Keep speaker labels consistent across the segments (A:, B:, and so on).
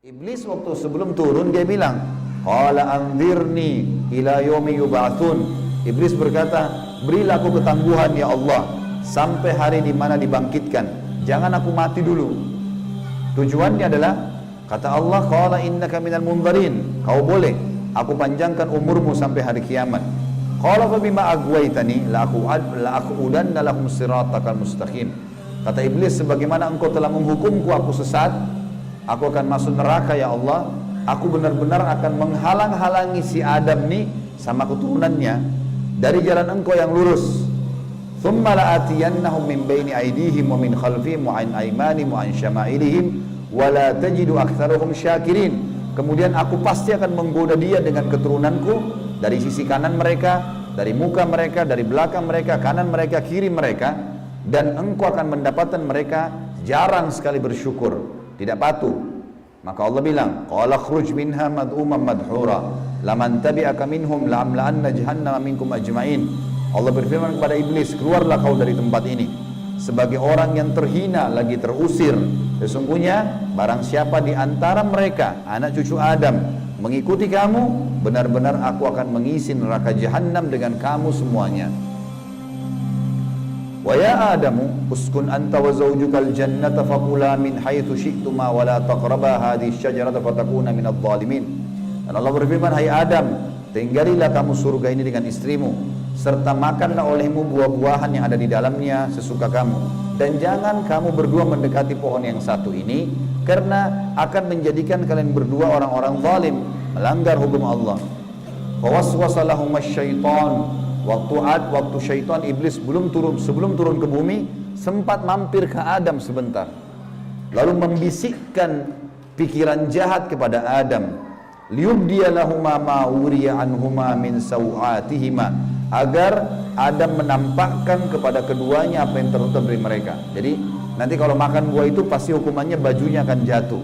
A: Iblis waktu sebelum turun dia bilang, qala anzirni ila yaumi yub'atsun. Iblis berkata, berilah aku ketangguhan ya Allah sampai hari di mana dibangkitkan. Jangan aku mati dulu. Tujuannya adalah kata Allah, qala innaka minal munzarin. Kau boleh aku panjangkan umurmu sampai hari kiamat. Qala fa bima aghwaytani la aqudanna lahum siratakal mustaqim. Kata Iblis, sebagaimana engkau telah menghukumku aku sesat, aku akan masuk neraka ya Allah. Aku benar-benar akan menghalang-halangi si Adam nih sama keturunannya dari jalan engkau yang lurus. Thumma la'atiyannahum min baini aydihim wa min khalfihim wa an aymanihim wa an syama'ilihim wa la tajidu aktsaruhum syakirin. Kemudian aku pasti akan menggoda dia dengan keturunanku dari sisi kanan mereka, dari muka mereka, dari belakang mereka, kanan mereka, kiri mereka, dan engkau akan mendapatkan mereka jarang sekali bersyukur, tidak patuh. Maka Allah bilang, qala khruj minha mad'uman madhura laman tabi'aka minhum la'amla'anna jahannama minkum ajma'in. Allah berfirman kepada Iblis, keluarlah kau dari tempat ini sebagai orang yang terhina lagi terusir. Sesungguhnya barang siapa di antara mereka anak cucu Adam mengikuti kamu, benar-benar aku akan mengisi neraka jahanam dengan kamu semuanya. Wa ya Adamu uskun anta wa zawjukal jannata faqula min haitsu syi'tuma wa la taqraba hadhihi syajarata fatakuna minadh dhalimin. Dan Allah berfirman, hai Adam, tinggalilah kamu surga ini dengan istrimu, serta makanlah olehmu buah-buahan yang ada di dalamnya sesuka kamu, dan jangan kamu berdua mendekati pohon yang satu ini, karena akan menjadikan kalian berdua orang-orang zalim, melanggar hukum Allah. Fawaswasa lahum asy-syaitan. Waktu syaitan iblis sebelum turun ke bumi, sempat mampir ke Adam sebentar, lalu membisikkan pikiran jahat kepada Adam, liyubdiya lahuma ma wuriya anhuma min sawatihima, agar Adam menampakkan kepada keduanya apa yang tertutup dari mereka. Jadi nanti kalau makan buah itu pasti hukumannya bajunya akan jatuh.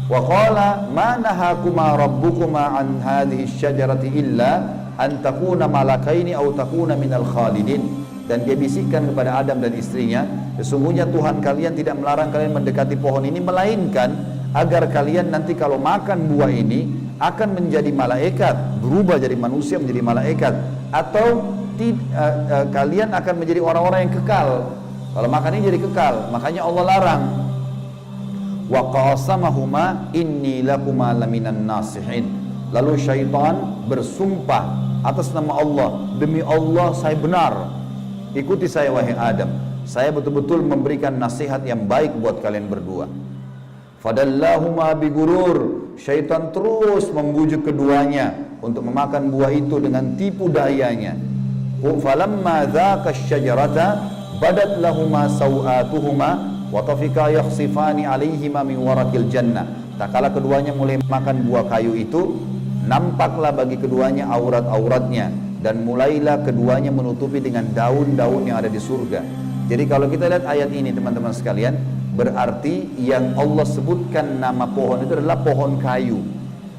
A: Wa qala ma nahakuma rabbukuma an hadhihi syajarati illa an takuna malakaini aw takuna minal khalidin. Dan dia bisikkan kepada Adam dan istrinya, sesungguhnya Tuhan kalian tidak melarang kalian mendekati pohon ini, melainkan agar kalian nanti kalau makan buah ini akan menjadi malaikat, berubah jadi manusia menjadi malaikat, atau kalian akan menjadi orang-orang yang kekal. Kalau makan ini jadi kekal, makanya Allah larang. Wa qasamahuma inni lakuma laminan nasihin. Lalu syaitan bersumpah atas nama Allah, demi Allah saya benar, ikuti saya wahai Adam, saya betul-betul memberikan nasihat yang baik buat kalian berdua. Fadallahuma bigurur. Syaitan terus membujuk keduanya untuk memakan buah itu dengan tipu dayanya. Falamma dzaka asy-syajarata badat lahuma sawatuhuma wa tafika yakhsifani alaihima min warakil jannah. Tak kala keduanya mulai makan buah kayu itu, nampaklah bagi keduanya aurat-auratnya, dan mulailah keduanya menutupi dengan daun-daun yang ada di surga. Jadi kalau kita lihat ayat ini teman-teman sekalian, berarti yang Allah sebutkan nama pohon itu adalah pohon kayu.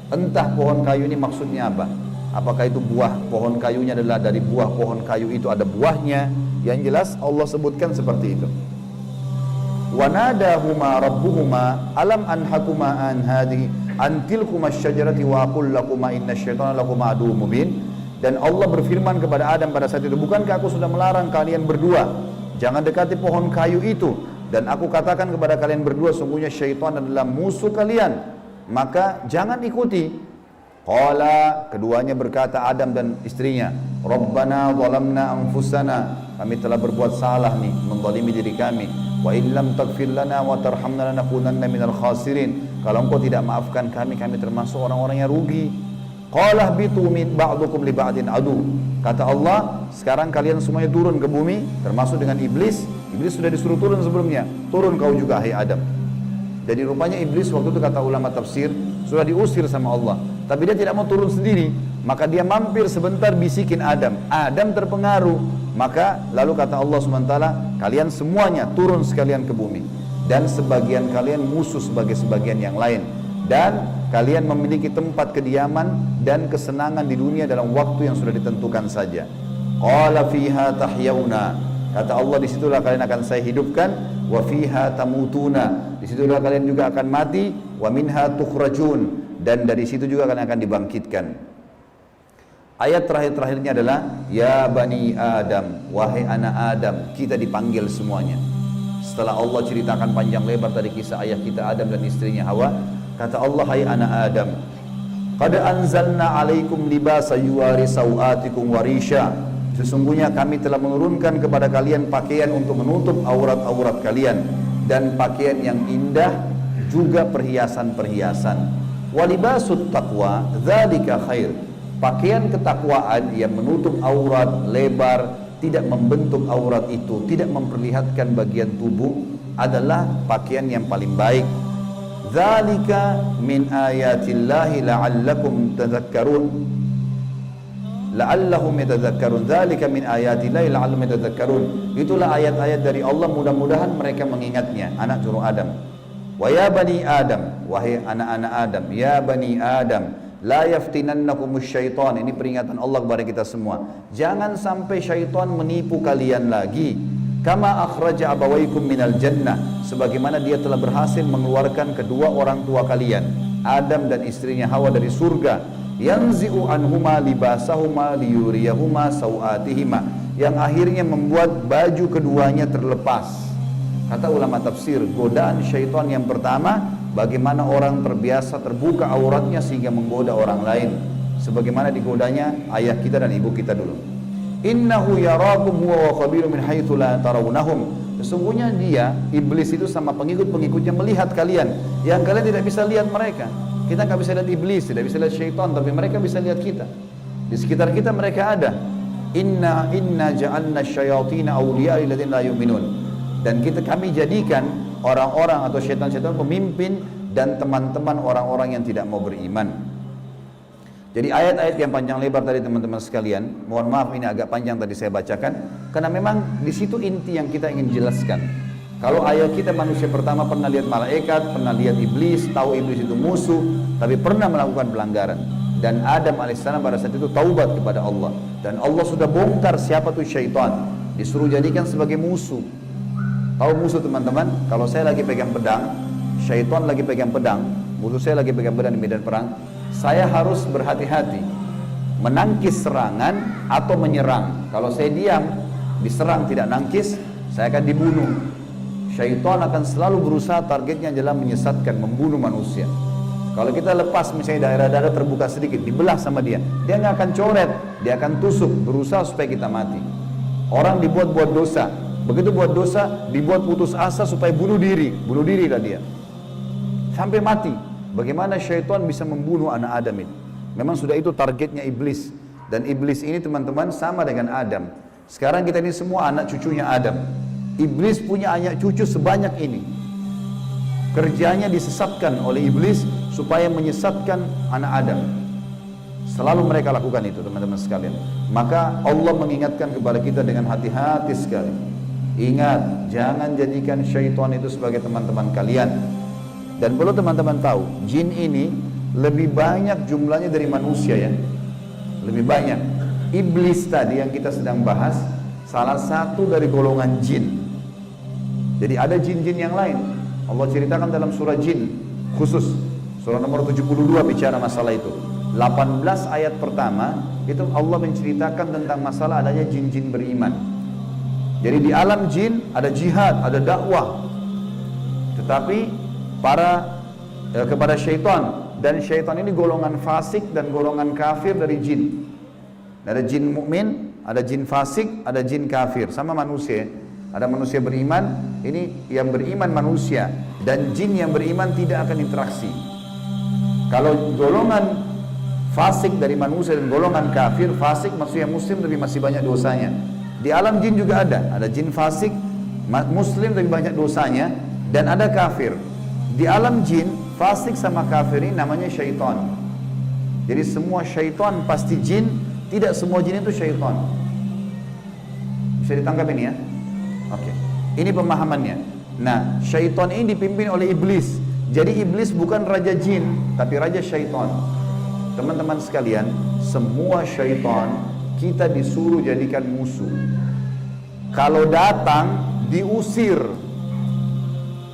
A: Entah pohon kayu ini maksudnya apa? Apakah itu buah pohon kayunya adalah dari buah pohon kayu itu ada buahnya? Yang jelas Allah sebutkan seperti itu. Wa nadahuma rabbuhuma alam anhakuma an hadhihi antilkuma syajarati wa aqul lakuma inna syaitana lakuma aduwwum mubin. Dan Allah berfirman kepada Adam pada saat itu, bukankah aku sudah melarang kalian berdua jangan dekati pohon kayu itu, dan aku katakan kepada kalian berdua sungguhnya syaitan adalah musuh kalian, maka jangan ikuti. Qala, keduanya berkata Adam dan istrinya, Rabbana zalamna anfusana, kami telah berbuat salah nih, menzalimi diri kami. Wa illam taghfir lana wa tarhamna lanakunanna minal khasirin. Kalau engkau tidak maafkan kami, kami termasuk orang-orang yang rugi. Qala bitu min ba'dukum li ba'din adu. Kata Allah, sekarang kalian semuanya turun ke bumi, termasuk dengan iblis. Iblis sudah disuruh turun sebelumnya, turun kau juga hai Adam. Jadi rupanya iblis waktu itu kata ulama tafsir sudah diusir sama Allah, tapi dia tidak mau turun sendiri, maka dia mampir sebentar bisikin Adam. Adam terpengaruh, maka lalu kata Allah SWT, kalian semuanya turun sekalian ke bumi, dan sebagian kalian musuh sebagai sebagian yang lain, dan kalian memiliki tempat kediaman dan kesenangan di dunia dalam waktu yang sudah ditentukan saja. Qala fiha tahyauna, kata Allah, disitulah kalian akan saya hidupkan. Wa fiha tamutuna, disitulah kalian juga akan mati. wa minha tukhrajun, dan dari situ juga kalian akan dibangkitkan. Ayat terakhir-terakhirnya adalah ya bani Adam, wahai anak Adam, kita dipanggil semuanya. Setelah Allah ceritakan panjang lebar tadi kisah ayah kita Adam dan istrinya Hawa, kata Allah, hai anak Adam, qad anzalna alaikum libasa yuwari sawatikum warisha, sesungguhnya kami telah menurunkan kepada kalian pakaian untuk menutup aurat-aurat kalian, dan pakaian yang indah juga perhiasan-perhiasan. Walibasut taqwa dzalika khair, pakaian ketakwaan yang menutup aurat lebar, tidak membentuk aurat itu, tidak memperlihatkan bagian tubuh, adalah pakaian yang paling baik. Dzalika min ayatillahi la'allakum tadhakkarun, la'allahum yatadhakkarun, dzalika min ayatillahi la'allahum yatadhakkarun, itulah ayat-ayat dari Allah, mudah-mudahan mereka mengingatnya. Anak cucu Adam. Wa ya bani Adam, wahai anak-anak Adam, ya bani Adam, la yaftinannakumus syaitan, ini peringatan Allah kepada kita semua. Jangan sampai syaitan menipu kalian lagi. Kama akhraja abawaikum minal jannah, sebagaimana dia telah berhasil mengeluarkan kedua orang tua kalian, Adam dan istrinya Hawa, dari surga. Yanzi'u anhuma libasahuma liyuriyahuma sawatihima, yang akhirnya membuat baju keduanya terlepas. Kata ulama tafsir, godaan syaitan yang pertama, bagaimana orang terbiasa terbuka auratnya sehingga menggoda orang lain, sebagaimana digodanya ayah kita dan ibu kita dulu. Innahu yarakum huwa wa qabilu min haitsu la tarawnahum, sesungguhnya dia, iblis itu, sama pengikut-pengikutnya melihat kalian yang kalian tidak bisa lihat mereka. Kita nggak bisa lihat iblis, tidak bisa lihat syaitan, tapi mereka bisa lihat kita. Di sekitar kita mereka ada. Inna ja'alna syayatina awliya lilladzina la yu'minun, dan kami jadikan orang-orang atau syaitan-syaitan pemimpin dan teman-teman orang-orang yang tidak mau beriman. Jadi ayat-ayat yang panjang lebar tadi teman-teman sekalian, mohon maaf ini agak panjang tadi saya bacakan, karena memang di situ inti yang kita ingin jelaskan. Kalau ayat kita manusia pertama pernah lihat malaikat, pernah lihat iblis, tahu iblis itu musuh, tapi pernah melakukan pelanggaran. Dan Adam alaihissalam pada saat itu taubat kepada Allah, dan Allah sudah bongkar siapa tuh syaitan, disuruh jadikan sebagai musuh. Tahu musuh teman-teman? Kalau saya lagi pegang pedang, syaitan lagi pegang pedang, musuh saya lagi pegang pedang di medan perang, saya harus berhati-hati menangkis serangan atau menyerang. Kalau saya diam, diserang tidak nangkis, saya akan dibunuh. Syaitan akan selalu berusaha, targetnya adalah menyesatkan, membunuh manusia. Kalau kita lepas misalnya daerah-daerah terbuka sedikit, dibelah sama dia nggak akan coret, dia akan tusuk, berusaha supaya kita mati. Orang dibuat-buat dosa, begitu buat dosa, dibuat putus asa supaya bunuh diri lah dia, sampai mati. Bagaimana syaitan bisa membunuh anak Adam ini? Memang sudah itu targetnya iblis. Dan iblis ini teman-teman sama dengan Adam. Sekarang kita ini semua anak cucunya Adam. Iblis punya anak cucu sebanyak ini. Kerjanya disesatkan oleh iblis supaya menyesatkan anak Adam. Selalu mereka lakukan itu teman-teman sekalian. Maka Allah mengingatkan kepada kita dengan hati-hati sekali. Ingat, jangan jadikan syaitan itu sebagai teman-teman kalian. Dan perlu teman-teman tahu, jin ini lebih banyak jumlahnya dari manusia ya. Lebih banyak. Iblis tadi yang kita sedang bahas, salah satu dari golongan jin. Jadi ada jin-jin yang lain. Allah ceritakan dalam surah jin khusus. Surah nomor 72 bicara masalah itu. 18 ayat pertama, itu Allah menceritakan tentang masalah adanya jin-jin beriman. Jadi di alam jin ada jihad, ada dakwah. Tetapi kepada syaitan, dan syaitan ini golongan fasik dan golongan kafir dari jin. Ada jin mukmin, ada jin fasik, ada jin kafir, sama manusia. Ada manusia beriman, ini yang beriman manusia, dan jin yang beriman tidak akan interaksi. Kalau golongan fasik dari manusia dan golongan kafir, fasik maksudnya muslim tapi masih banyak dosanya. Di alam jin juga ada jin fasik, muslim tapi banyak dosanya, dan ada kafir. Di alam jin, fasik sama kafir ini namanya syaitan. Jadi semua syaitan pasti jin, tidak semua jin itu syaitan. Bisa ditangkap ini ya? Oke. Ini pemahamannya. Nah, syaitan ini dipimpin oleh iblis. Jadi iblis bukan raja jin, tapi raja syaitan. Teman-teman sekalian, semua syaitan kita disuruh jadikan musuh. Kalau datang, diusir.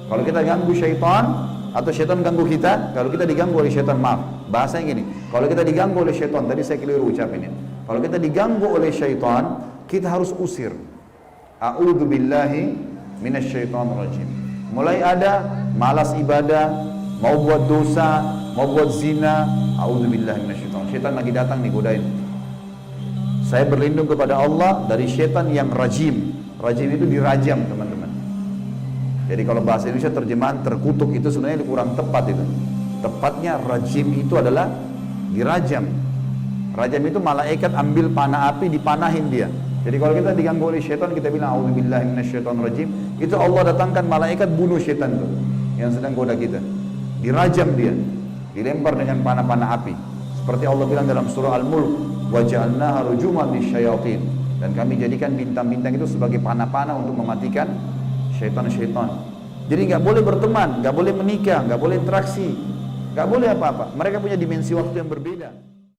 A: Kalau kita ganggu syaitan, atau syaitan ganggu kita, kalau kita diganggu oleh syaitan, maaf, bahasanya gini, kalau kita diganggu oleh syaitan, tadi saya keliru ucapin ya. Kalau kita diganggu oleh syaitan, kita harus usir. A'udzu billahi minasyaitonir rajim. Mulai ada malas ibadah, mau buat dosa, mau buat zina, a'udzu billahi minasyaitonir. Syaitan lagi datang nih godain. Saya berlindung kepada Allah dari syaitan yang rajim. Rajim itu dirajam, teman-teman. Jadi kalau bahasa Indonesia terjemahan terkutuk itu sebenarnya kurang tepat itu. Tepatnya rajim itu adalah dirajam. Rajam itu malaikat ambil panah api dipanahin dia. Jadi kalau kita diganggu oleh syaitan, kita bilang a'udzubillahi minasyaitonirrajim, itu Allah datangkan malaikat bunuh syaitan itu yang sedang goda kita. Dirajam dia, dilempar dengan panah-panah api. Seperti Allah bilang dalam surah Al-Mulk, wa ja'alnaha rujuman lisyayatin. Dan kami jadikan bintang-bintang itu sebagai panah-panah untuk mematikan syaitan-syaitan. Jadi nggak boleh berteman, nggak boleh menikah, nggak boleh interaksi, nggak boleh apa-apa. Mereka punya dimensi waktu yang berbeda.